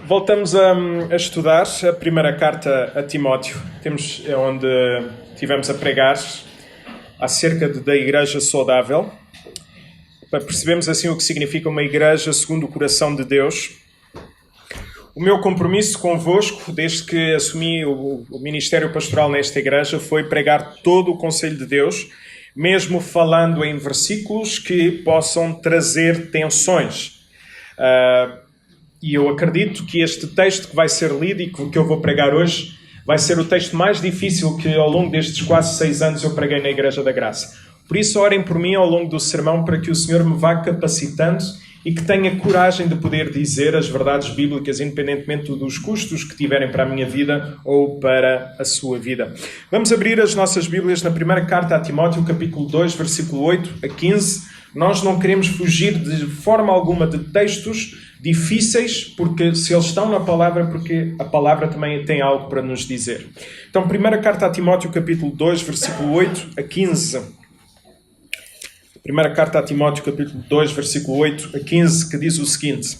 Voltamos a estudar a primeira carta a Timóteo. Onde tivemos a pregar acerca da igreja saudável, para percebermos assim o que significa uma igreja segundo o coração de Deus. O meu compromisso convosco, desde que assumi o ministério pastoral nesta igreja, foi pregar todo o conselho de Deus, mesmo falando em versículos que possam trazer tensões. E eu acredito que este texto que vai ser lido e que eu vou pregar hoje vai ser o texto mais difícil que ao longo destes quase 6 anos eu preguei na Igreja da Graça. Por isso, orem por mim ao longo do sermão para que o Senhor me vá capacitando e que tenha coragem de poder dizer as verdades bíblicas, independentemente dos custos que tiverem para a minha vida ou para a sua vida. Vamos abrir as nossas Bíblias na primeira carta a Timóteo, capítulo 2, versículo 8 a 15. Nós não queremos fugir de forma alguma de textos difíceis, porque se eles estão na palavra, porque a palavra também tem algo para nos dizer. Então, primeira carta a Timóteo, capítulo 2, versículo 8 a 15. Primeira carta a Timóteo, capítulo 2, versículo 8 a 15, que diz o seguinte: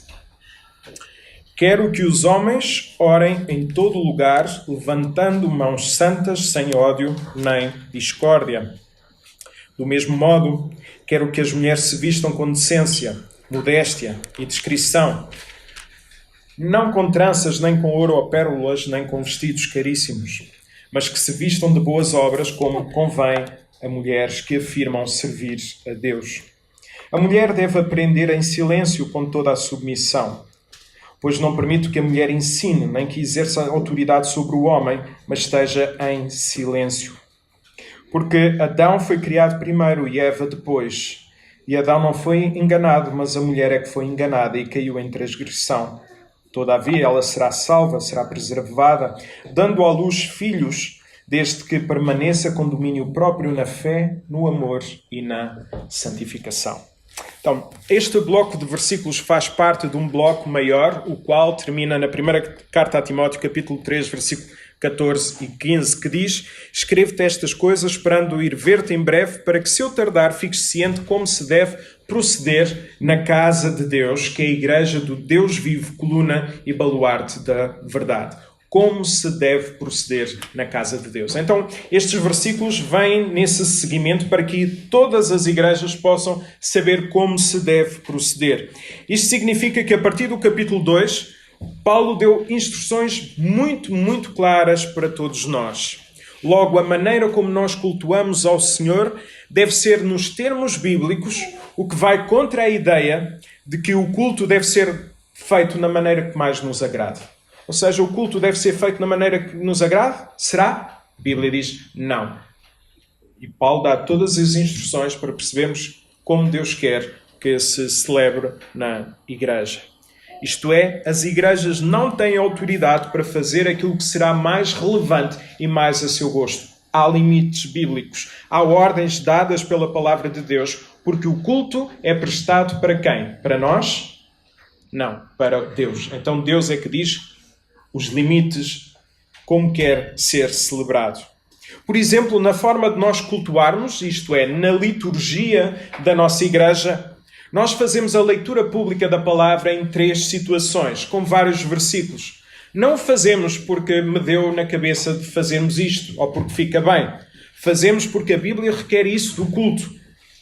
Quero que os homens orem em todo lugar, levantando mãos santas, sem ódio nem discórdia. Do mesmo modo, quero que as mulheres se vistam com decência, modéstia e discrição, não com tranças, nem com ouro ou pérolas, nem com vestidos caríssimos, mas que se vistam de boas obras, como convém a mulheres que afirmam servir a Deus. A mulher deve aprender em silêncio com toda a submissão, pois não permito que a mulher ensine, nem que exerça autoridade sobre o homem, mas esteja em silêncio. Porque Adão foi criado primeiro e Eva depois. E Adão não foi enganado, mas a mulher é que foi enganada e caiu em transgressão. Todavia, ela será salva, será preservada, dando à luz filhos, desde que permaneça com domínio próprio na fé, no amor e na santificação. Então, este bloco de versículos faz parte de um bloco maior, o qual termina na primeira carta a Timóteo, capítulo 3, versículo 14 e 15, que diz: Escrevo-te estas coisas, esperando ir ver-te em breve, para que, se eu tardar, fiques ciente como se deve proceder na casa de Deus, que é a igreja do Deus vivo, coluna e baluarte da verdade. Como se deve proceder na casa de Deus. Então, estes versículos vêm nesse seguimento para que todas as igrejas possam saber como se deve proceder. Isto significa que, a partir do capítulo 2, Paulo deu instruções muito claras para todos nós. Logo, a maneira como nós cultuamos ao Senhor deve ser nos termos bíblicos, o que vai contra a ideia de que o culto deve ser feito na maneira que mais nos agrada. Ou seja, o culto deve ser feito na maneira que nos agrada? Será? A Bíblia diz não. E Paulo dá todas as instruções para percebermos como Deus quer que se celebre na igreja. Isto é, as igrejas não têm autoridade para fazer aquilo que será mais relevante e mais a seu gosto. Há limites bíblicos, há ordens dadas pela palavra de Deus, porque o culto é prestado para quem? Para nós? Não, para Deus. Então Deus é que diz os limites, como quer ser celebrado. Por exemplo, na forma de nós cultuarmos, isto é, na liturgia da nossa igreja, nós fazemos a leitura pública da palavra em 3 situações, com vários versículos. Não o fazemos porque me deu na cabeça de fazermos isto, ou porque fica bem. Fazemos porque a Bíblia requer isso do culto.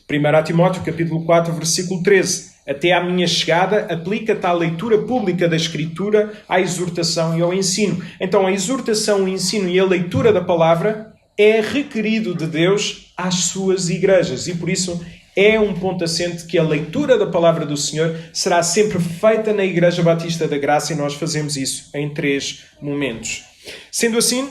1 Timóteo, capítulo 4, versículo 13. Até à minha chegada, aplica-te à leitura pública da Escritura, à exortação e ao ensino. Então, a exortação, o ensino e a leitura da palavra é requerido de Deus às suas igrejas. E por isso é um ponto assente que a leitura da palavra do Senhor será sempre feita na Igreja Batista da Graça, e nós fazemos isso em 3 momentos. Sendo assim,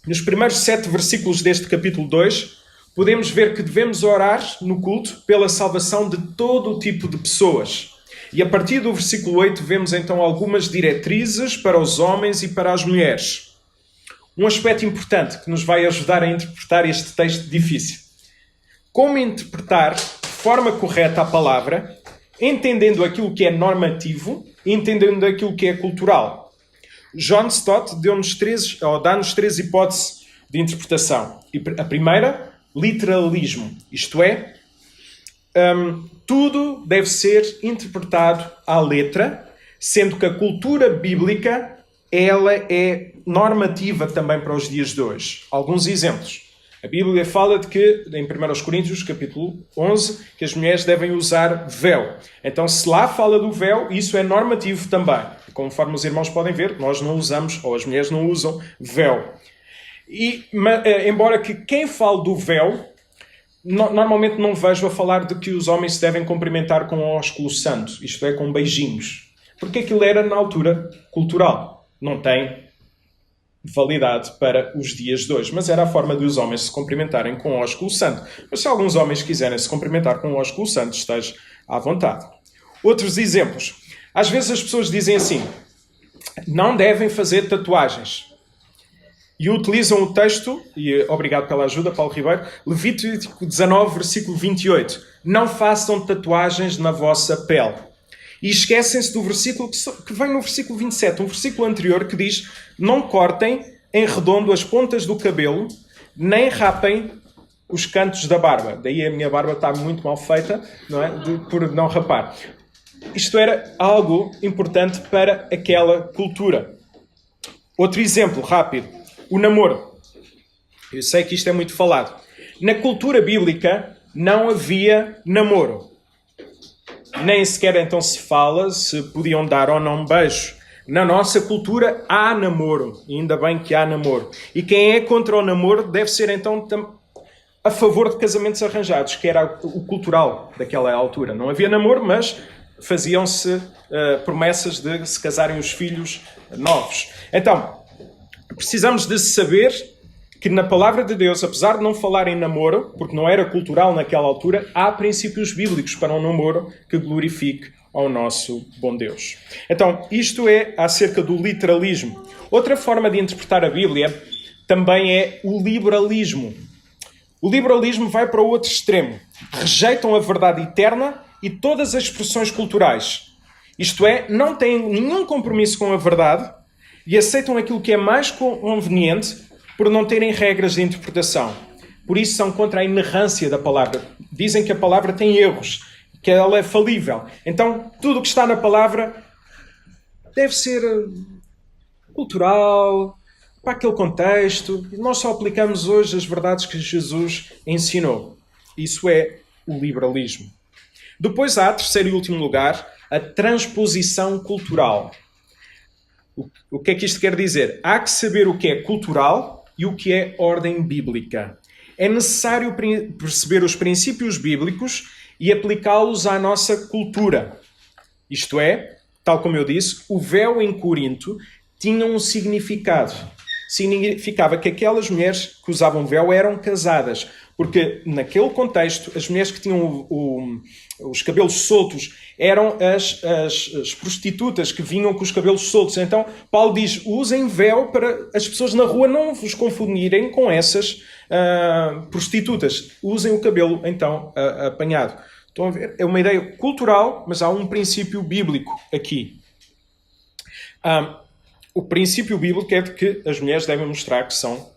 nos primeiros 7 versículos deste capítulo 2, podemos ver que devemos orar no culto pela salvação de todo o tipo de pessoas. E a partir do versículo 8 vemos então algumas diretrizes para os homens e para as mulheres. Um aspecto importante que nos vai ajudar a interpretar este texto difícil. Como interpretar de forma correta a palavra, entendendo aquilo que é normativo e entendendo aquilo que é cultural. John Stott dá-nos 3 hipóteses de interpretação. A primeira, literalismo, isto é, tudo deve ser interpretado à letra, sendo que a cultura bíblica ela é normativa também para os dias de hoje. Alguns exemplos. A Bíblia fala de que, em 1 Coríntios, capítulo 11, que as mulheres devem usar véu. Então, se lá fala do véu, isso é normativo também. Conforme os irmãos podem ver, nós não usamos, ou as mulheres não usam, véu. Embora que quem fale do véu, normalmente não vejo a falar de que os homens se devem cumprimentar com o ósculo santo, isto é, com beijinhos. Porque aquilo era, na altura, cultural. Não tem validade para os dias de hoje. Mas era a forma de os homens se cumprimentarem com o ósculo santo. Mas se alguns homens quiserem se cumprimentar com o ósculo santo, esteja à vontade. Outros exemplos. Às vezes as pessoas dizem assim, não devem fazer tatuagens. E utilizam o texto, e obrigado pela ajuda, Paulo Ribeiro, Levítico 19, versículo 28. Não façam tatuagens na vossa pele. E esquecem-se do versículo que vem no versículo 27, um versículo anterior que diz: não cortem em redondo as pontas do cabelo, nem rapem os cantos da barba. Daí a minha barba está muito mal feita, não é? Por não rapar. Isto era algo importante para aquela cultura. Outro exemplo, rápido. O namoro. Eu sei que isto é muito falado. Na cultura bíblica não havia namoro. Nem sequer então se fala se podiam dar ou não beijo. Na nossa cultura há namoro. E ainda bem que há namoro. E quem é contra o namoro deve ser então a favor de casamentos arranjados, que era o cultural daquela altura. Não havia namoro, mas faziam-se promessas de se casarem os filhos novos. Então, precisamos de saber que na palavra de Deus, apesar de não falar em namoro, porque não era cultural naquela altura, há princípios bíblicos para um namoro que glorifique ao nosso bom Deus. Então, isto é acerca do literalismo. Outra forma de interpretar a Bíblia também é o liberalismo. O liberalismo vai para o outro extremo. Rejeitam a verdade eterna e todas as expressões culturais. Isto é, não têm nenhum compromisso com a verdade e aceitam aquilo que é mais conveniente por não terem regras de interpretação. Por isso são contra a inerrância da palavra. Dizem que a palavra tem erros, que ela é falível. Então, tudo o que está na palavra deve ser cultural, para aquele contexto. Nós só aplicamos hoje as verdades que Jesus ensinou. Isso é o liberalismo. Depois há, terceiro e último lugar, a transposição cultural. O que é que isto quer dizer? Há que saber o que é cultural e o que é ordem bíblica. É necessário perceber os princípios bíblicos e aplicá-los à nossa cultura. Isto é, tal como eu disse, o véu em Corinto tinha um significado. Significava que aquelas mulheres que usavam véu eram casadas. Porque naquele contexto, as mulheres que tinham os cabelos soltos eram as prostitutas que vinham com os cabelos soltos. Então, Paulo diz, usem véu para as pessoas na rua não vos confundirem com essas prostitutas. Usem o cabelo, então, apanhado. Estão a ver? É uma ideia cultural, mas há um princípio bíblico aqui. O princípio bíblico é de que as mulheres devem mostrar que são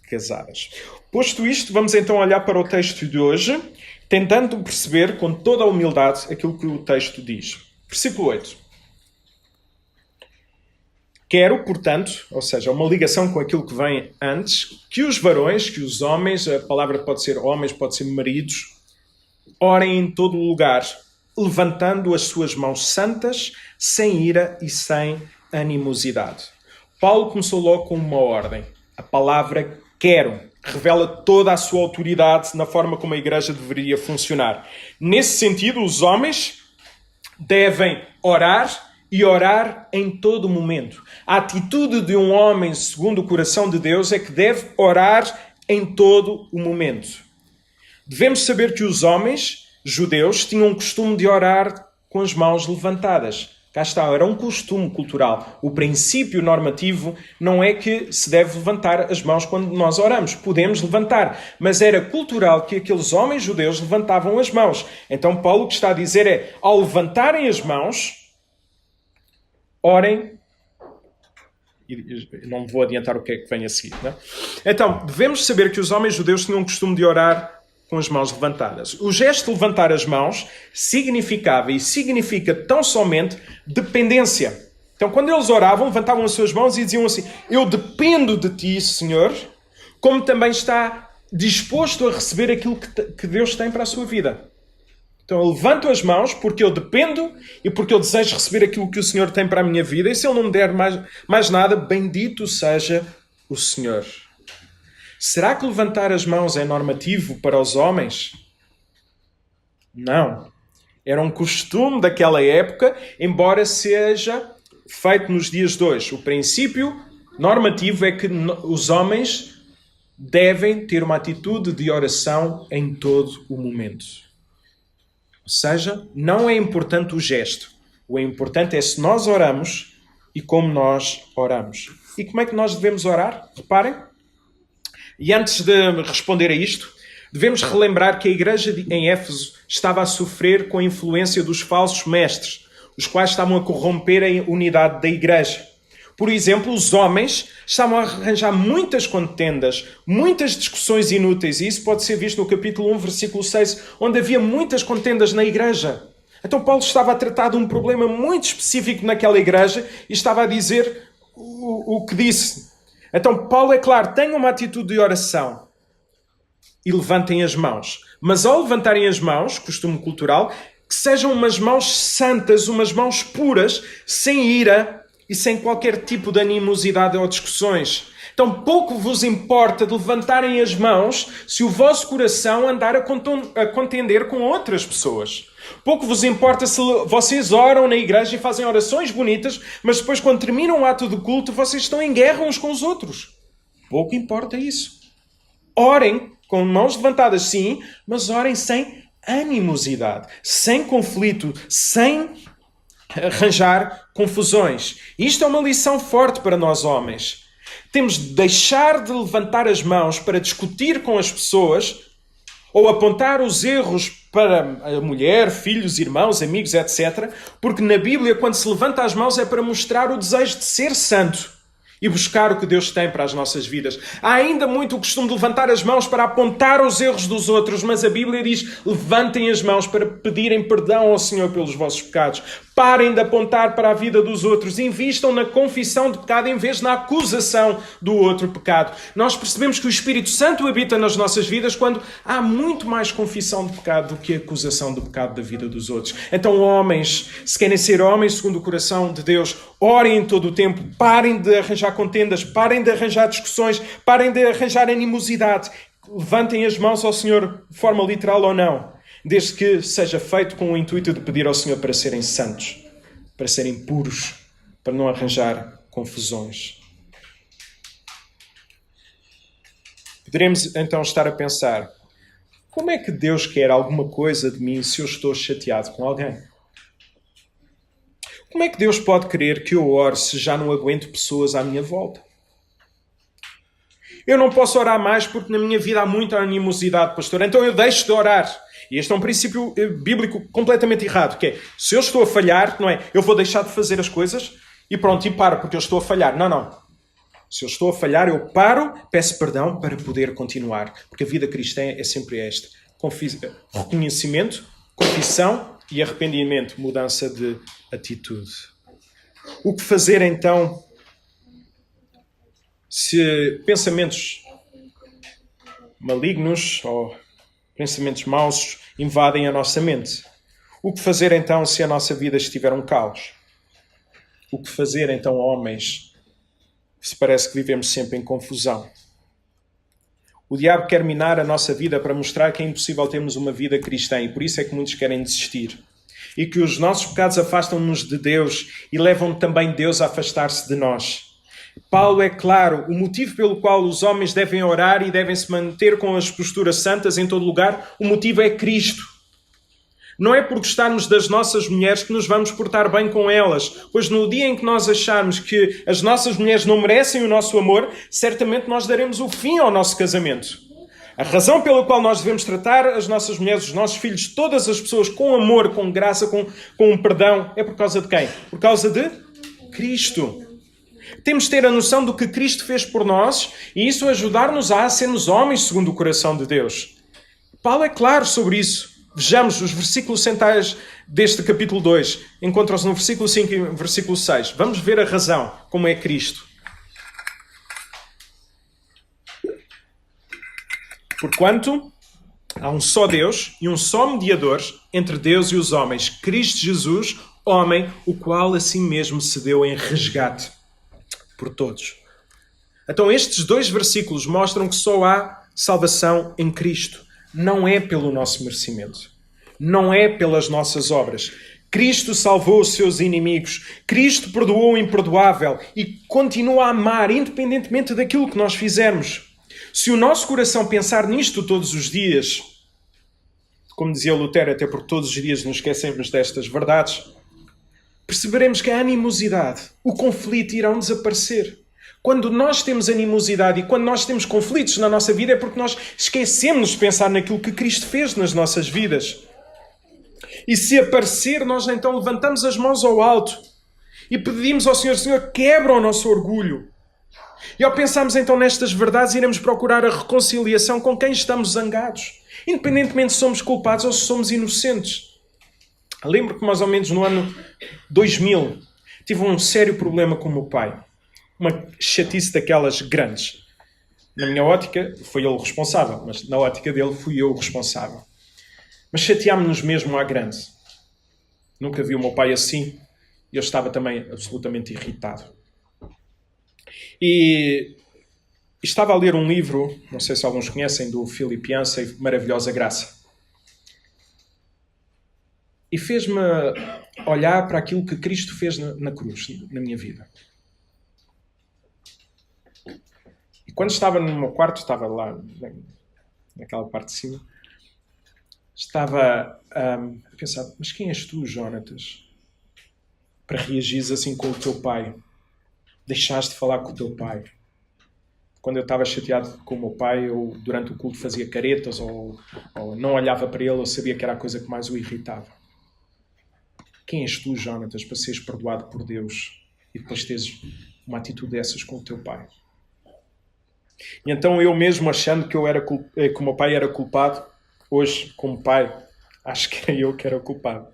casadas. Posto isto, vamos então olhar para o texto de hoje, tentando perceber com toda a humildade aquilo que o texto diz. Versículo 8. Quero, portanto, ou seja, uma ligação com aquilo que vem antes, que os varões, que os homens, a palavra pode ser homens, pode ser maridos, orem em todo o lugar, levantando as suas mãos santas, sem ira e sem animosidade. Paulo começou logo com uma ordem. A palavra quero revela toda a sua autoridade na forma como a igreja deveria funcionar. Nesse sentido, os homens devem orar e orar em todo momento. A atitude de um homem segundo o coração de Deus é que deve orar em todo o momento. Devemos saber que os homens judeus tinham o costume de orar com as mãos levantadas. Cá está, era um costume cultural. O princípio normativo não é que se deve levantar as mãos quando nós oramos. Podemos levantar. Mas era cultural que aqueles homens judeus levantavam as mãos. Então Paulo o que está a dizer é, ao levantarem as mãos, orem. Não vou adiantar o que é que vem a seguir. Não é? Então, devemos saber que os homens judeus tinham o costume de orar com as mãos levantadas. O gesto de levantar as mãos significava e significa tão somente dependência. Então, quando eles oravam, levantavam as suas mãos e diziam assim: eu dependo de ti, Senhor, como também está disposto a receber aquilo que Deus tem para a sua vida. Então, eu levanto as mãos porque eu dependo e porque eu desejo receber aquilo que o Senhor tem para a minha vida. E se Ele não me der mais nada, bendito seja o Senhor. Será que levantar as mãos é normativo para os homens? Não. Era um costume daquela época, embora seja feito nos dias de hoje. O princípio normativo é que os homens devem ter uma atitude de oração em todo o momento. Ou seja, não é importante o gesto. O importante é se nós oramos e como nós oramos. E como é que nós devemos orar? Reparem. E antes de responder a isto, devemos relembrar que a igreja em Éfeso estava a sofrer com a influência dos falsos mestres, os quais estavam a corromper a unidade da igreja. Por exemplo, os homens estavam a arranjar muitas contendas, muitas discussões inúteis, e isso pode ser visto no capítulo 1, versículo 6, onde havia muitas contendas na igreja. Então Paulo estava a tratar de um problema muito específico naquela igreja e estava a dizer o que disse. Então Paulo, é claro, tenham uma atitude de oração e levantem as mãos. Mas ao levantarem as mãos, costume cultural, que sejam umas mãos santas, umas mãos puras, sem ira e sem qualquer tipo de animosidade ou discussões. Então pouco vos importa de levantarem as mãos se o vosso coração andar a contender com outras pessoas. Pouco vos importa se vocês oram na igreja e fazem orações bonitas, mas depois quando terminam o ato de culto vocês estão em guerra uns com os outros. Pouco importa isso. Orem com mãos levantadas, sim, mas orem sem animosidade, sem conflito, sem arranjar confusões. Isto é uma lição forte para nós homens. Temos de deixar de levantar as mãos para discutir com as pessoas ou apontar os erros para a mulher, filhos, irmãos, amigos, etc. Porque na Bíblia, quando se levanta as mãos, é para mostrar o desejo de ser santo e buscar o que Deus tem para as nossas vidas. Há ainda muito o costume de levantar as mãos para apontar os erros dos outros, mas a Bíblia diz: levantem as mãos para pedirem perdão ao Senhor pelos vossos pecados. Parem de apontar para a vida dos outros. Invistam na confissão de pecado em vez na acusação do outro pecado. Nós percebemos que o Espírito Santo habita nas nossas vidas quando há muito mais confissão de pecado do que acusação do pecado da vida dos outros. Então, homens, se querem ser homens segundo o coração de Deus, orem em todo o tempo. Parem de arranjar contendas. Parem de arranjar discussões. Parem de arranjar animosidade. Levantem as mãos ao Senhor, de forma literal ou não, desde que seja feito com o intuito de pedir ao Senhor para serem santos, para serem puros, para não arranjar confusões. Poderemos então estar a pensar: como é que Deus quer alguma coisa de mim se eu estou chateado com alguém? Como é que Deus pode querer que eu ore se já não aguento pessoas à minha volta? Eu não posso orar mais porque na minha vida há muita animosidade, pastor, então eu deixo de orar. E este é um princípio bíblico completamente errado, que é: se eu estou a falhar, não é, eu vou deixar de fazer as coisas e pronto, e paro porque eu estou a falhar. Não. Se eu estou a falhar, eu paro, peço perdão para poder continuar. Porque a vida cristã é sempre esta: reconhecimento, confissão e arrependimento, mudança de atitude. O que fazer então se pensamentos malignos ou pensamentos maus invadem a nossa mente? O que fazer então se a nossa vida estiver um caos? O que fazer então, homens, se parece que vivemos sempre em confusão? O diabo quer minar a nossa vida para mostrar que é impossível termos uma vida cristã e por isso é que muitos querem desistir. E que os nossos pecados afastam-nos de Deus e levam também Deus a afastar-se de nós. Paulo é claro: o motivo pelo qual os homens devem orar e devem se manter com as posturas santas em todo lugar, o motivo é Cristo. Não é por gostarmos das nossas mulheres que nos vamos portar bem com elas, pois no dia em que nós acharmos que as nossas mulheres não merecem o nosso amor, certamente nós daremos o fim ao nosso casamento. A razão pela qual nós devemos tratar as nossas mulheres, os nossos filhos, todas as pessoas com amor, com graça, com perdão, é por causa de quem? Por causa de Cristo. Temos de ter a noção do que Cristo fez por nós e isso ajudar-nos a sermos homens segundo o coração de Deus. Paulo é claro sobre isso. Vejamos os versículos centrais deste capítulo 2. Encontram-se no versículo 5 e no versículo 6. Vamos ver a razão, como é Cristo. Porquanto há um só Deus e um só mediador entre Deus e os homens, Cristo Jesus, homem, o qual assim mesmo se deu em resgate por todos. Então estes dois versículos mostram que só há salvação em Cristo. Não é pelo nosso merecimento. Não é pelas nossas obras. Cristo salvou os seus inimigos. Cristo perdoou o imperdoável e continua a amar, independentemente daquilo que nós fizermos. Se o nosso coração pensar nisto todos os dias, como dizia Lutero, até porque todos os dias nos esquecemos destas verdades, perceberemos que a animosidade, o conflito irão desaparecer. Quando nós temos animosidade e quando nós temos conflitos na nossa vida é porque nós esquecemos de pensar naquilo que Cristo fez nas nossas vidas. E se aparecer, nós então levantamos as mãos ao alto e pedimos ao Senhor, Senhor, quebra o nosso orgulho. E ao pensarmos então nestas verdades, iremos procurar a reconciliação com quem estamos zangados, independentemente se somos culpados ou se somos inocentes. Lembro que mais ou menos no ano 2000 tive um sério problema com o meu pai. Uma chatice daquelas grandes. Na minha ótica, foi ele o responsável, mas na ótica dele fui eu o responsável. Mas chateámos-nos mesmo à grande. Nunca vi o meu pai assim e eu estava também absolutamente irritado. E estava a ler um livro, não sei se alguns conhecem, do Philip Yancey, Maravilhosa Graça. E fez-me olhar para aquilo que Cristo fez na cruz, na minha vida. E quando estava no meu quarto, estava lá naquela parte de cima, estava a pensar, mas quem és tu, Jónatas, para reagires assim com o teu pai? Deixaste de falar com o teu pai. Quando eu estava chateado com o meu pai, eu durante o culto fazia caretas ou não olhava para ele, eu sabia que era a coisa que mais o irritava. Quem és tu, Jónatas, para seres perdoado por Deus e depois teres uma atitude dessas com o teu pai? E então eu mesmo achando que o meu pai era culpado, hoje, como pai, acho que era eu que era o culpado.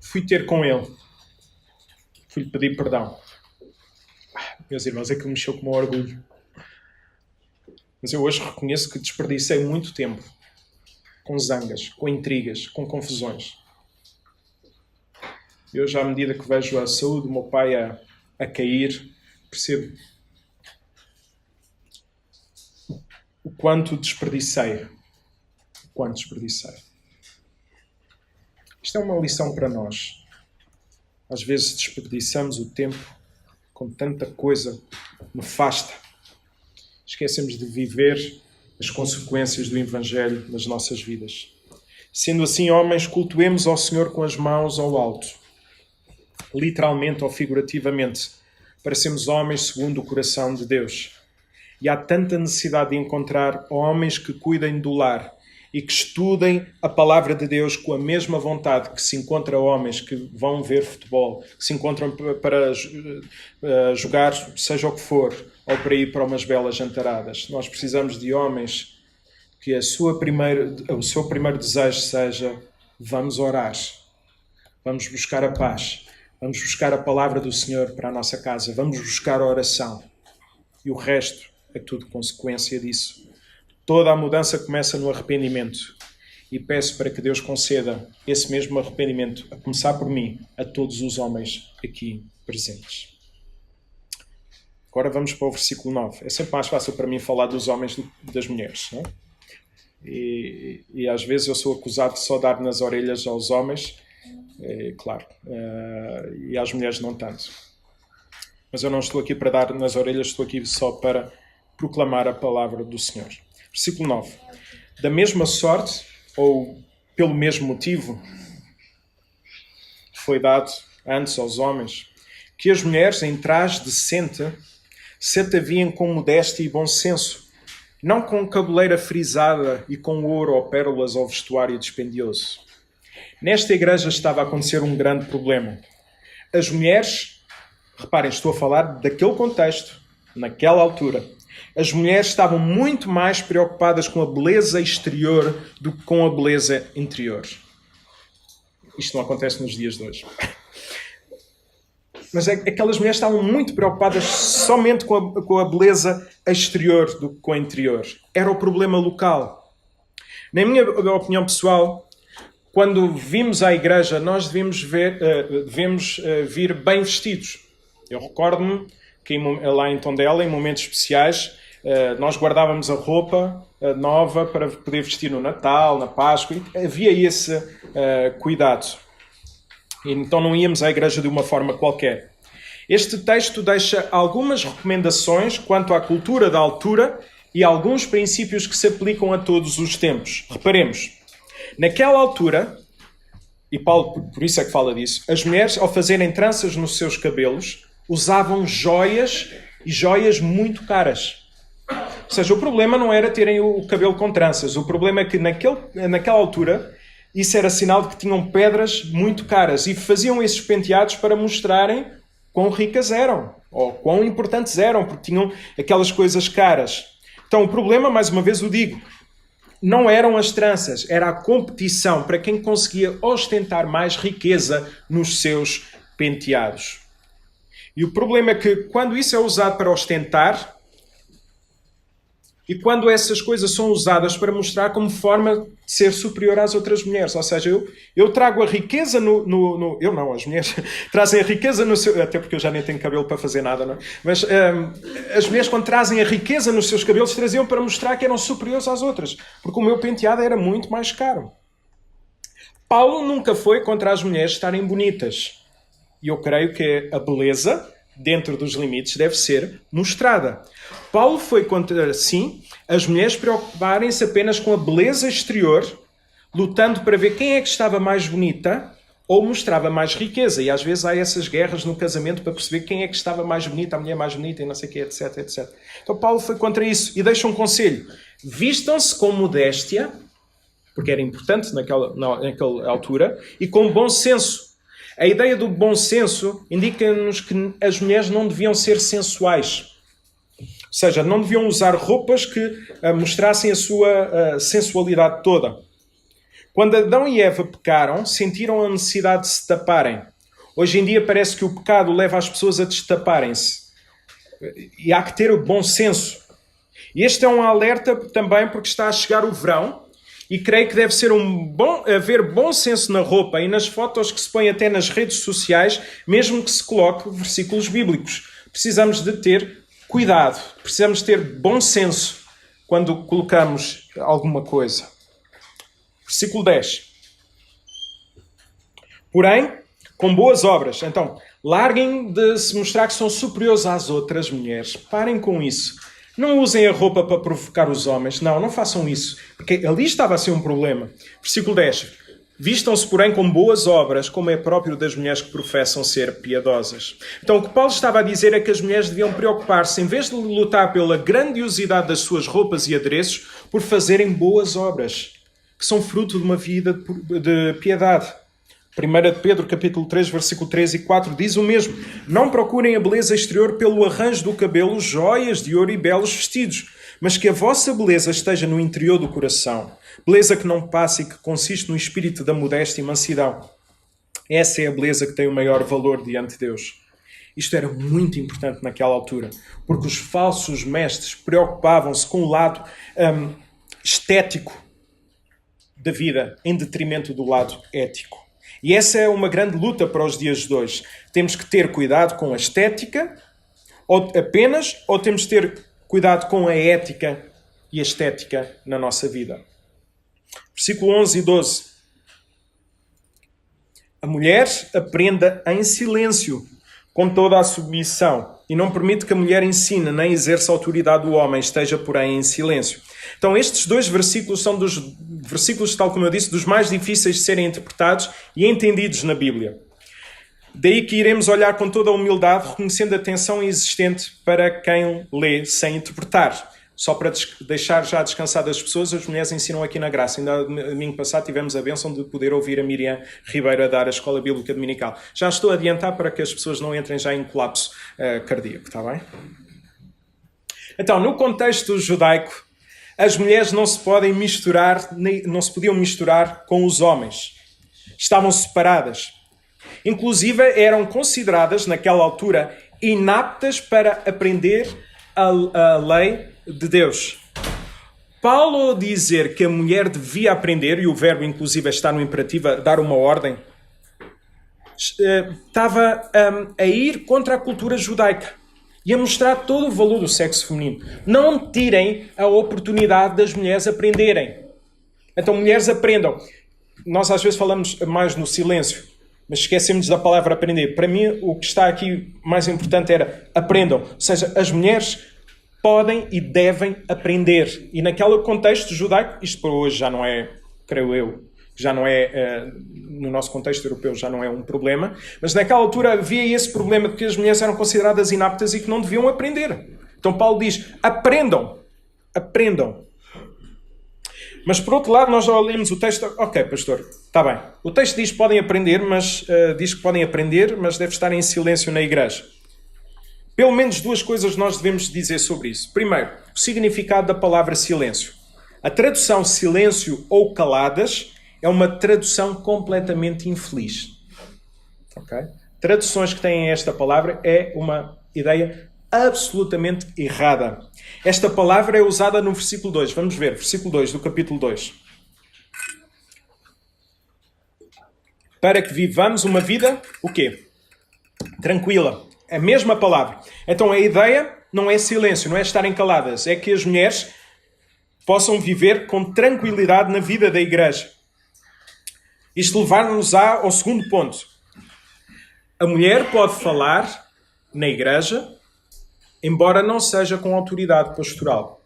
Fui ter com ele. Fui-lhe pedir perdão. Meus irmãos, aquilo mexeu com o meu orgulho. Mas eu hoje reconheço que desperdicei muito tempo com zangas, com intrigas, com confusões. E hoje, à medida que vejo a saúde do meu pai a cair, percebo o quanto desperdicei. O quanto desperdicei. Isto é uma lição para nós. Às vezes desperdiçamos o tempo com tanta coisa nefasta. Esquecemos de viver as consequências do Evangelho nas nossas vidas. Sendo assim, homens, cultuemos ao Senhor com as mãos ao alto, literalmente ou figurativamente, para sermos homens segundo o coração de Deus. E há tanta necessidade de encontrar homens que cuidem do lar e que estudem a palavra de Deus com a mesma vontade que se encontra homens que vão ver futebol, que se encontram para jogar seja o que for, ou para ir para umas belas jantaradas. Nós precisamos de homens que o seu primeiro desejo seja: vamos orar, vamos buscar a paz, vamos buscar a palavra do Senhor para a nossa casa, vamos buscar a oração. E o resto é tudo consequência disso. Toda a mudança começa no arrependimento. E peço para que Deus conceda esse mesmo arrependimento, a começar por mim, a todos os homens aqui presentes. Agora vamos para o versículo 9. É sempre mais fácil para mim falar dos homens do que das mulheres, não é? E às vezes eu sou acusado de só dar nas orelhas aos homens, claro, e às mulheres não tanto. Mas eu não estou aqui para dar nas orelhas, estou aqui só para proclamar a palavra do Senhor. Versículo 9. Da mesma sorte, ou pelo mesmo motivo, foi dado antes aos homens, que as mulheres, em traje decente, se ataviem com modéstia e bom senso, não com cabeleira frisada e com ouro ou pérolas ou vestuário dispendioso. Nesta igreja estava a acontecer um grande problema. As mulheres, reparem, estou a falar daquele contexto, naquela altura, As mulheres estavam muito mais preocupadas com a beleza exterior do que com a beleza interior. Isto não acontece nos dias de hoje. Mas aquelas mulheres estavam muito preocupadas somente com a beleza exterior do que com a interior. Era o problema local. Na minha opinião pessoal, quando vimos à igreja, nós devemos vir bem vestidos. Eu recordo-me que lá em Tondela, em momentos especiais, nós guardávamos a roupa nova para poder vestir no Natal, na Páscoa. E havia esse cuidado. Então não íamos à igreja de uma forma qualquer. Este texto deixa algumas recomendações quanto à cultura da altura e alguns princípios que se aplicam a todos os tempos. Reparemos, naquela altura, e Paulo por isso é que fala disso, as mulheres, ao fazerem tranças nos seus cabelos, usavam joias e joias muito caras. Ou seja, o problema não era terem o cabelo com tranças. O problema é que naquela altura isso era sinal de que tinham pedras muito caras e faziam esses penteados para mostrarem quão ricas eram ou quão importantes eram, porque tinham aquelas coisas caras. Então o problema, mais uma vez o digo, não eram as tranças, era a competição para quem conseguia ostentar mais riqueza nos seus penteados. E o problema é que quando isso é usado para ostentar e quando essas coisas são usadas para mostrar como forma de ser superior às outras mulheres, ou seja, eu trago a riqueza eu não, as mulheres trazem a riqueza no seu... Até porque eu já nem tenho cabelo para fazer nada, não é? Mas as mulheres, quando trazem a riqueza nos seus cabelos, traziam para mostrar que eram superiores às outras, porque o meu penteado era muito mais caro. Paulo nunca foi contra as mulheres estarem bonitas. E eu creio que a beleza, dentro dos limites, deve ser mostrada. Paulo foi contra, sim, as mulheres preocuparem-se apenas com a beleza exterior, lutando para ver quem é que estava mais bonita ou mostrava mais riqueza. E às vezes há essas guerras no casamento para perceber quem é que estava mais bonita, a mulher mais bonita e não sei o quê, etc, etc. Então Paulo foi contra isso e deixa um conselho. Vistam-se com modéstia, porque era importante naquela altura, e com bom senso. A ideia do bom senso indica-nos que as mulheres não deviam ser sensuais. Ou seja, não deviam usar roupas que mostrassem a sua sensualidade toda. Quando Adão e Eva pecaram, sentiram a necessidade de se taparem. Hoje em dia parece que o pecado leva as pessoas a destaparem-se. E há que ter o bom senso. E este é um alerta também porque está a chegar o verão. E creio que deve ser haver bom senso na roupa e nas fotos que se põem até nas redes sociais, mesmo que se coloque versículos bíblicos. Precisamos de ter cuidado, precisamos ter bom senso quando colocamos alguma coisa. Versículo 10. Porém, com boas obras. Então, larguem de se mostrar que são superiores às outras mulheres. Parem com isso. Não usem a roupa para provocar os homens. Não façam isso. Porque ali estava a ser um problema. Versículo 10. Vistam-se, porém, com boas obras, como é próprio das mulheres que professam ser piedosas. Então, o que Paulo estava a dizer é que as mulheres deviam preocupar-se, em vez de lutar pela grandiosidade das suas roupas e adereços, por fazerem boas obras, que são fruto de uma vida de piedade. 1 Pedro, capítulo 3, versículo 3 e 4, diz o mesmo. Não procurem a beleza exterior pelo arranjo do cabelo, joias de ouro e belos vestidos, mas que a vossa beleza esteja no interior do coração. Beleza que não passa e que consiste no espírito da modéstia e mansidão. Essa é a beleza que tem o maior valor diante de Deus. Isto era muito importante naquela altura, porque os falsos mestres preocupavam-se com o lado estético da vida, em detrimento do lado ético. E essa é uma grande luta para os dias de hoje. Temos que ter cuidado com a estética, ou temos que ter cuidado com a ética e a estética na nossa vida. Versículo 11 e 12. A mulher aprenda em silêncio, com toda a submissão, e não permite que a mulher ensine nem exerça a autoridade do homem, esteja, porém, em silêncio. Então, estes dois versículos são dos versículos, tal como eu disse, dos mais difíceis de serem interpretados e entendidos na Bíblia. Daí que iremos olhar com toda a humildade, reconhecendo a tensão existente para quem lê sem interpretar. Só para deixar já descansadas as pessoas, as mulheres ensinam aqui na Graça. Ainda no domingo passado tivemos a bênção de poder ouvir a Miriam Ribeiro a dar a Escola Bíblica Dominical. Já estou a adiantar para que as pessoas não entrem já em colapso cardíaco, está bem? Então, no contexto judaico, as mulheres não se podiam misturar com os homens. Estavam separadas. Inclusive, eram consideradas, naquela altura, inaptas para aprender a lei de Deus. Paulo, ao dizer que a mulher devia aprender, e o verbo inclusive está no imperativo, a dar uma ordem, estava a ir contra a cultura judaica e a mostrar todo o valor do sexo feminino. Não tirem a oportunidade das mulheres aprenderem. Então, mulheres aprendam. Nós às vezes falamos mais no silêncio, mas esquecemos da palavra aprender. Para mim, o que está aqui mais importante era aprendam. Ou seja, as mulheres podem e devem aprender. E naquele contexto judaico, isto para hoje já não é, creio eu, já não é, no nosso contexto europeu já não é um problema, mas naquela altura havia esse problema de que as mulheres eram consideradas inaptas e que não deviam aprender. Então Paulo diz, aprendam. Mas por outro lado, nós já lemos o texto, ok, pastor, está bem. O texto diz que podem aprender, mas deve estar em silêncio na igreja. Pelo menos duas coisas nós devemos dizer sobre isso. Primeiro, o significado da palavra silêncio. A tradução silêncio ou caladas é uma tradução completamente infeliz. Okay? Traduções que têm esta palavra é uma ideia absolutamente errada. Esta palavra é usada no versículo 2. Vamos ver, versículo 2 do capítulo 2. Para que vivamos uma vida, o quê? Tranquila. A mesma palavra. Então a ideia não é silêncio, não é estarem caladas. É que as mulheres possam viver com tranquilidade na vida da igreja. Isto levar-nos ao segundo ponto. A mulher pode falar na igreja, embora não seja com autoridade pastoral.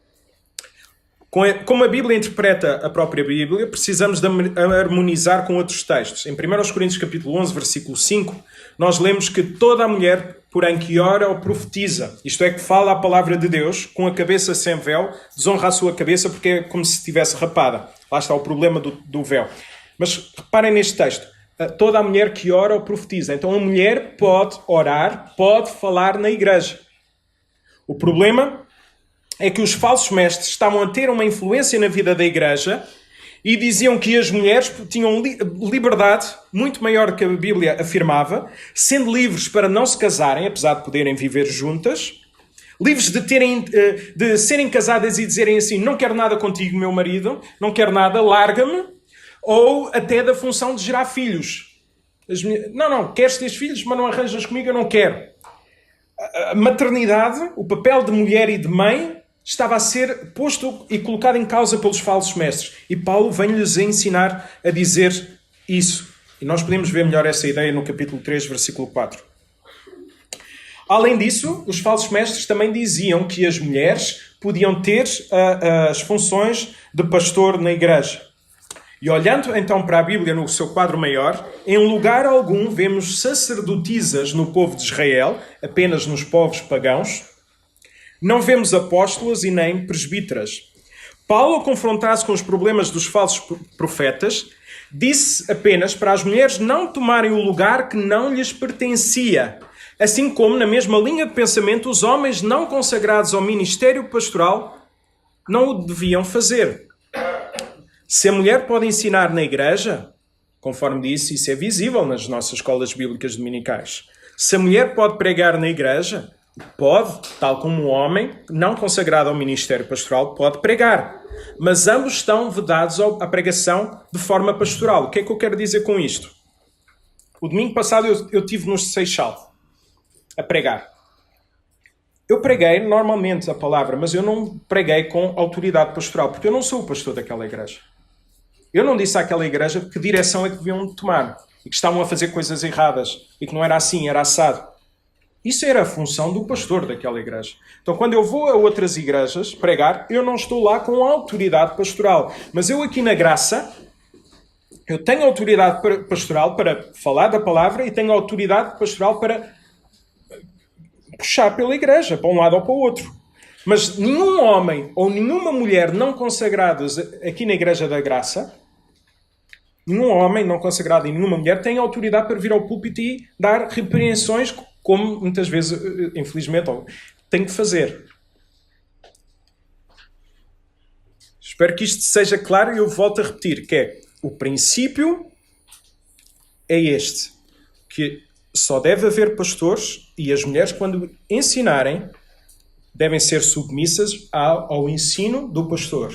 Como a Bíblia interpreta a própria Bíblia, precisamos de harmonizar com outros textos. Em 1 Coríntios capítulo 11, versículo 5, nós lemos que toda a mulher, porém, que ora ou profetiza, isto é, que fala a palavra de Deus, com a cabeça sem véu, desonra a sua cabeça porque é como se estivesse rapada. Lá está o problema do véu. Mas reparem neste texto. Toda a mulher que ora ou profetiza. Então a mulher pode orar, pode falar na igreja. O problema é que os falsos mestres estavam a ter uma influência na vida da igreja e diziam que as mulheres tinham liberdade muito maior que a Bíblia afirmava, sendo livres para não se casarem, apesar de poderem viver juntas, livres de serem casadas e dizerem assim, não quero nada contigo, meu marido, não quero nada, larga-me, ou até da função de gerar filhos. Não, queres ter filhos, mas não arranjas comigo, eu não quero. A maternidade, o papel de mulher e de mãe, estava a ser posto e colocado em causa pelos falsos mestres. E Paulo vem-lhes a ensinar a dizer isso. E nós podemos ver melhor essa ideia no capítulo 3, versículo 4. Além disso, os falsos mestres também diziam que as mulheres podiam ter as funções de pastor na igreja. E olhando então para a Bíblia no seu quadro maior, em lugar algum vemos sacerdotisas no povo de Israel, apenas nos povos pagãos. Não vemos apóstolas e nem presbíteras. Paulo, ao confrontar-se com os problemas dos falsos profetas, disse apenas para as mulheres não tomarem o lugar que não lhes pertencia. Assim como, na mesma linha de pensamento, os homens não consagrados ao ministério pastoral não o deviam fazer. Se a mulher pode ensinar na igreja, conforme disse, isso é visível nas nossas escolas bíblicas dominicais. Se a mulher pode pregar na igreja, pode, tal como um homem não consagrado ao ministério pastoral pode pregar. Mas ambos estão vedados à pregação de forma pastoral. O que é que eu quero dizer com isto? O domingo passado eu estive no Seixal a pregar. Eu preguei normalmente a palavra, mas eu não preguei com autoridade pastoral, porque eu não sou o pastor daquela igreja. Eu não disse àquela igreja que direção é que deviam tomar e que estavam a fazer coisas erradas e que não era assim, era assado. Isso era a função do pastor daquela igreja. Então, quando eu vou a outras igrejas pregar, eu não estou lá com autoridade pastoral. Mas eu aqui na Graça, eu tenho autoridade pastoral para falar da palavra e tenho autoridade pastoral para puxar pela igreja, para um lado ou para o outro. Mas nenhum homem ou nenhuma mulher não consagrados aqui na Igreja da Graça, nenhum homem não consagrado e nenhuma mulher tem autoridade para vir ao púlpito e dar repreensões, como muitas vezes, infelizmente, tem que fazer. Espero que isto seja claro e eu volto a repetir, que é o princípio é este, que só deve haver pastores e as mulheres, quando ensinarem, devem ser submissas ao ensino do pastor.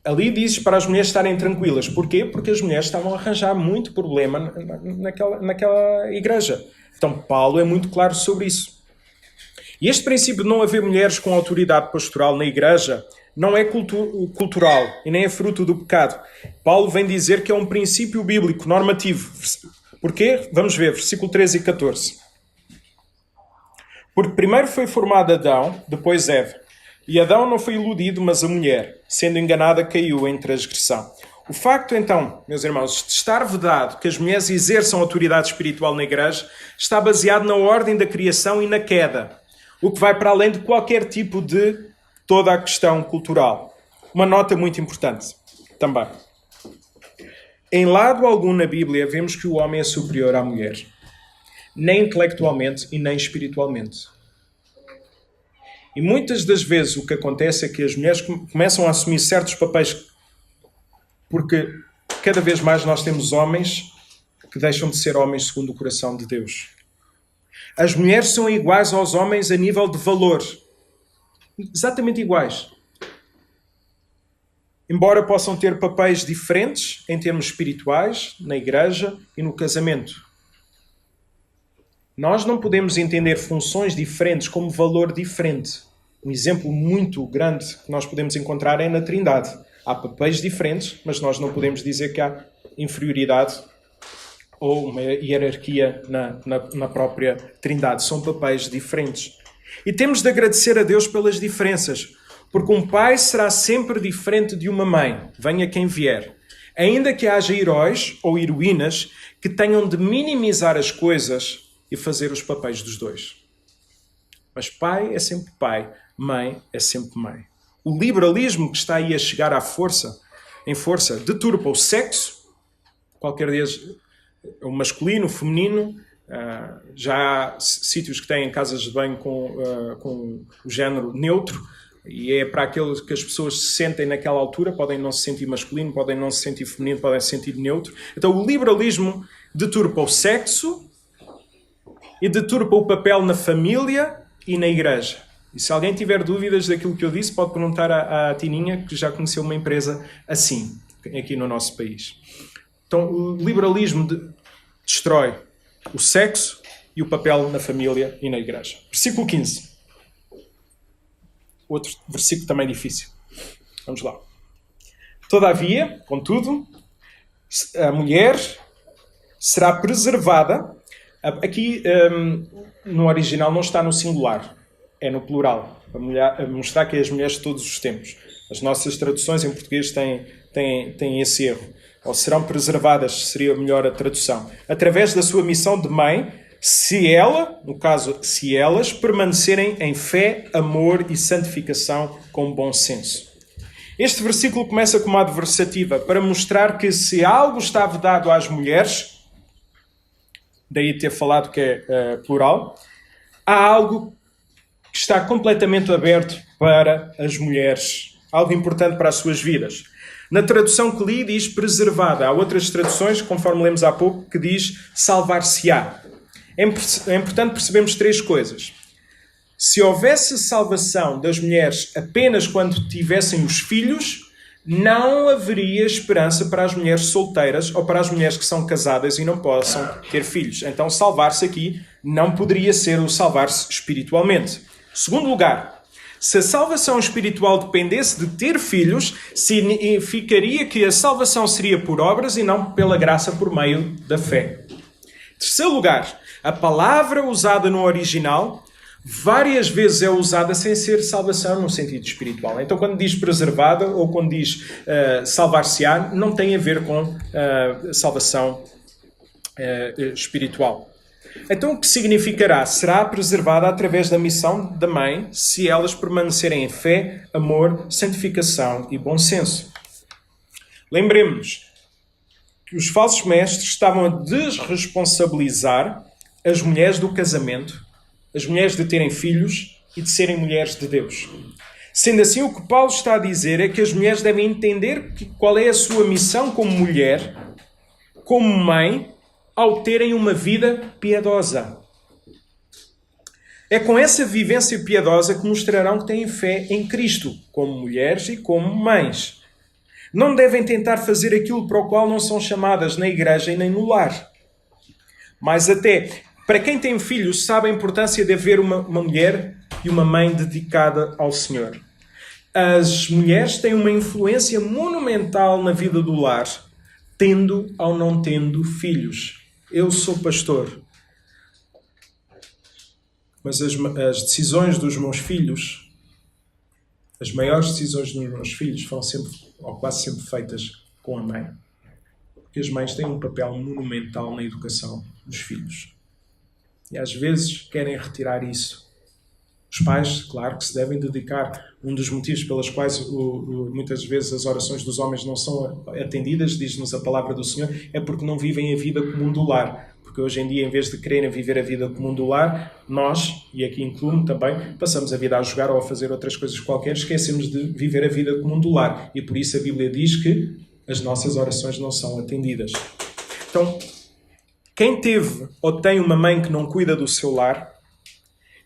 Ali diz para as mulheres estarem tranquilas. Porquê? Porque as mulheres estavam a arranjar muito problema naquela igreja. Então Paulo é muito claro sobre isso. E este princípio de não haver mulheres com autoridade pastoral na igreja não é cultural e nem é fruto do pecado. Paulo vem dizer que é um princípio bíblico, normativo. Porquê? Vamos ver, versículo 13 e 14. Porque primeiro foi formado Adão, depois Eva. E Adão não foi iludido, mas a mulher, sendo enganada, caiu em transgressão. O facto, então, meus irmãos, de estar vedado que as mulheres exerçam autoridade espiritual na igreja, está baseado na ordem da criação e na queda, o que vai para além de qualquer tipo de toda a questão cultural. Uma nota muito importante também. Em lado algum na Bíblia vemos que o homem é superior à mulher, nem intelectualmente e nem espiritualmente. E muitas das vezes o que acontece é que as mulheres começam a assumir certos papéis porque cada vez mais nós temos homens que deixam de ser homens segundo o coração de Deus. As mulheres são iguais aos homens a nível de valor. Exatamente iguais. Embora possam ter papéis diferentes em termos espirituais, na igreja e no casamento. Nós não podemos entender funções diferentes como valor diferente. Um exemplo muito grande que nós podemos encontrar é na Trindade. Há papéis diferentes, mas nós não podemos dizer que há inferioridade ou uma hierarquia na própria Trindade. São papéis diferentes. E temos de agradecer a Deus pelas diferenças, porque um pai será sempre diferente de uma mãe, venha quem vier. Ainda que haja heróis ou heroínas que tenham de minimizar as coisas e fazer os papéis dos dois. Mas pai é sempre pai, mãe é sempre mãe. O liberalismo que está aí a chegar em força, deturpa o sexo, qualquer dia o masculino, o feminino. Já há sítios que têm casas de banho com o género neutro, e é para aqueles que as pessoas se sentem naquela altura, podem não se sentir masculino, podem não se sentir feminino, podem se sentir neutro. Então o liberalismo deturpa o sexo e deturpa o papel na família e na igreja. E se alguém tiver dúvidas daquilo que eu disse, pode perguntar à Tininha, que já conheceu uma empresa assim, aqui no nosso país. Então o liberalismo destrói o sexo e o papel na família e na igreja. Versículo 15. Outro versículo também difícil. Vamos lá. Todavia, contudo, a mulher será preservada. Aqui, no original, não está no singular. É no plural. A mostrar que é as mulheres de todos os tempos. As nossas traduções em português têm esse erro. Ou serão preservadas, seria melhor a tradução. Através da sua missão de mãe, se elas permanecerem em fé, amor e santificação com bom senso. Este versículo começa com uma adversativa para mostrar que se algo está vedado às mulheres, daí ter falado que é plural, há algo que está completamente aberto para as mulheres. Algo importante para as suas vidas. Na tradução que li diz preservada. Há outras traduções, conforme lemos há pouco, que diz salvar-se-á. É importante percebermos três coisas. Se houvesse salvação das mulheres apenas quando tivessem os filhos, não haveria esperança para as mulheres solteiras ou para as mulheres que são casadas e não possam ter filhos. Então, salvar-se aqui não poderia ser o salvar-se espiritualmente. Segundo lugar, se a salvação espiritual dependesse de ter filhos, significaria que a salvação seria por obras e não pela graça por meio da fé. Terceiro lugar, a palavra usada no original várias vezes é usada sem ser salvação no sentido espiritual. Então, quando diz preservada ou quando diz salvar-se-á, não tem a ver com salvação espiritual. Então, o que significará? Será preservada através da missão da mãe se elas permanecerem em fé, amor, santificação e bom senso. Lembremos-nos que os falsos mestres estavam a desresponsabilizar as mulheres do casamento, as mulheres de terem filhos e de serem mulheres de Deus. Sendo assim, o que Paulo está a dizer é que as mulheres devem entender qual é a sua missão como mulher, como mãe, ao terem uma vida piedosa. É com essa vivência piedosa que mostrarão que têm fé em Cristo, como mulheres e como mães. Não devem tentar fazer aquilo para o qual não são chamadas na igreja e nem no lar. Mas até, para quem tem filhos, sabe a importância de haver uma mulher e uma mãe dedicada ao Senhor. As mulheres têm uma influência monumental na vida do lar, tendo ou não tendo filhos. Eu sou pastor, mas as decisões dos meus filhos, as maiores decisões dos meus filhos foram sempre, ou quase sempre, feitas com a mãe. Porque as mães têm um papel monumental na educação dos filhos. E às vezes querem retirar isso. Os pais, claro que se devem dedicar. Um dos motivos pelos quais muitas vezes as orações dos homens não são atendidas, diz-nos a palavra do Senhor, é porque não vivem a vida comum do lar. Porque hoje em dia, em vez de quererem viver a vida comum do lar, nós, e aqui incluo-me também, passamos a vida a jogar ou a fazer outras coisas qualquer, esquecemos de viver a vida comum do lar. E por isso a Bíblia diz que as nossas orações não são atendidas. Então, quem teve ou tem uma mãe que não cuida do seu lar,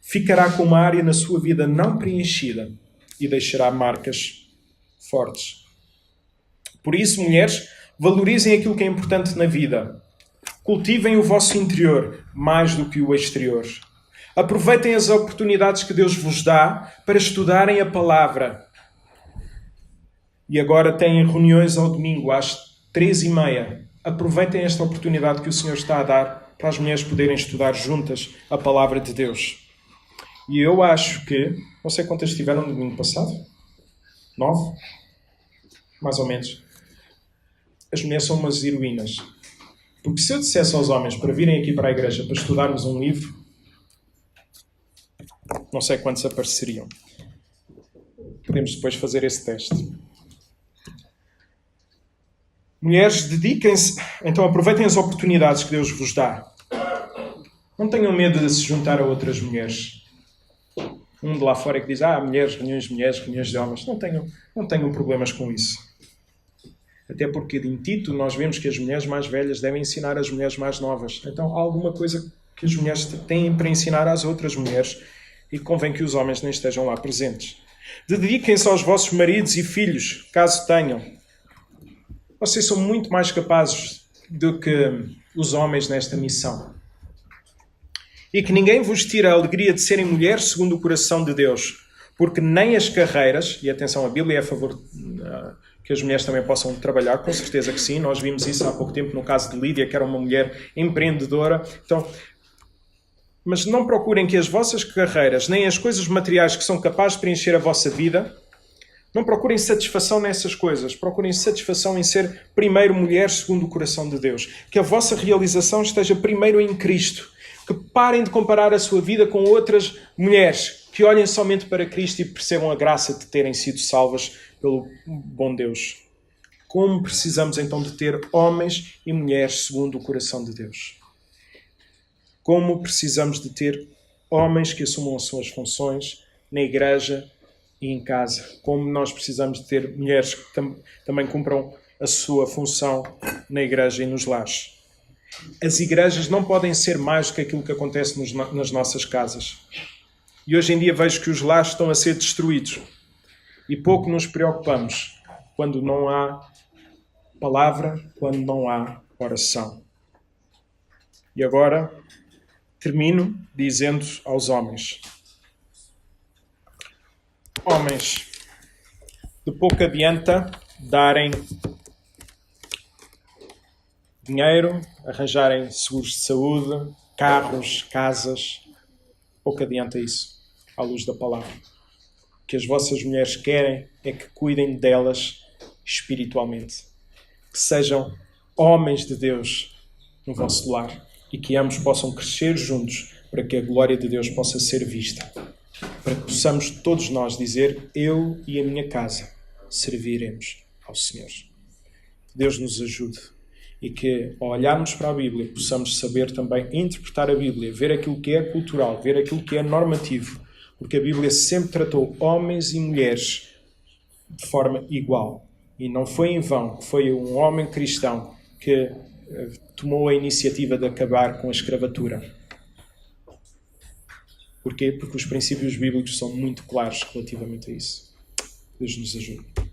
ficará com uma área na sua vida não preenchida e deixará marcas fortes. Por isso, mulheres, valorizem aquilo que é importante na vida. Cultivem o vosso interior mais do que o exterior. Aproveitem as oportunidades que Deus vos dá para estudarem a palavra. E agora têm reuniões ao domingo às 3h30. Aproveitem esta oportunidade que o Senhor está a dar para as mulheres poderem estudar juntas a palavra de Deus. E eu acho que, não sei quantas tiveram no domingo passado, 9, mais ou menos. As mulheres são umas heroínas. Porque se eu dissesse aos homens para virem aqui para a igreja para estudarmos um livro, não sei quantos apareceriam. Podemos depois fazer esse teste. Mulheres, dediquem-se, então aproveitem as oportunidades que Deus vos dá. Não tenham medo de se juntar a outras mulheres. Um de lá fora que diz, mulheres, reuniões de homens. Não tenham problemas com isso. Até porque em Tito nós vemos que as mulheres mais velhas devem ensinar as mulheres mais novas. Então há alguma coisa que as mulheres têm para ensinar às outras mulheres e convém que os homens nem estejam lá presentes. Dediquem-se aos vossos maridos e filhos, caso tenham. Vocês são muito mais capazes do que os homens nesta missão. E que ninguém vos tire a alegria de serem mulheres segundo o coração de Deus. Porque nem as carreiras, e atenção, a Bíblia é a favor que as mulheres também possam trabalhar, com certeza que sim. Nós vimos isso há pouco tempo no caso de Lídia, que era uma mulher empreendedora. Então, mas não procurem que as vossas carreiras, nem as coisas materiais que são capazes de preencher a vossa vida, não procurem satisfação nessas coisas. Procurem satisfação em ser primeiro mulher segundo o coração de Deus. Que a vossa realização esteja primeiro em Cristo. Que parem de comparar a sua vida com outras mulheres. Que olhem somente para Cristo e percebam a graça de terem sido salvas pelo bom Deus. Como precisamos então de ter homens e mulheres segundo o coração de Deus? Como precisamos de ter homens que assumam as suas funções na igreja e em casa? Como nós precisamos de ter mulheres que também cumpram a sua função na igreja e nos lares? As igrejas não podem ser mais do que aquilo que acontece nas nossas casas. E hoje em dia vejo que os lares estão a ser destruídos. E pouco nos preocupamos quando não há palavra, quando não há oração. E agora termino dizendo aos homens. Homens, de pouco adianta darem dinheiro, arranjarem seguros de saúde, carros, casas. Pouco adianta isso, à luz da palavra. O que as vossas mulheres querem é que cuidem delas espiritualmente. Que sejam homens de Deus no vosso lar e que ambos possam crescer juntos para que a glória de Deus possa ser vista. Para que possamos todos nós dizer, eu e a minha casa serviremos ao Senhor. Que Deus nos ajude e que, ao olharmos para a Bíblia, possamos saber também interpretar a Bíblia, ver aquilo que é cultural, ver aquilo que é normativo, Porque a Bíblia sempre tratou homens e mulheres de forma igual. E não foi em vão que foi um homem cristão que tomou a iniciativa de acabar com a escravatura. Porquê? Porque os princípios bíblicos são muito claros relativamente a isso. Deus nos ajude.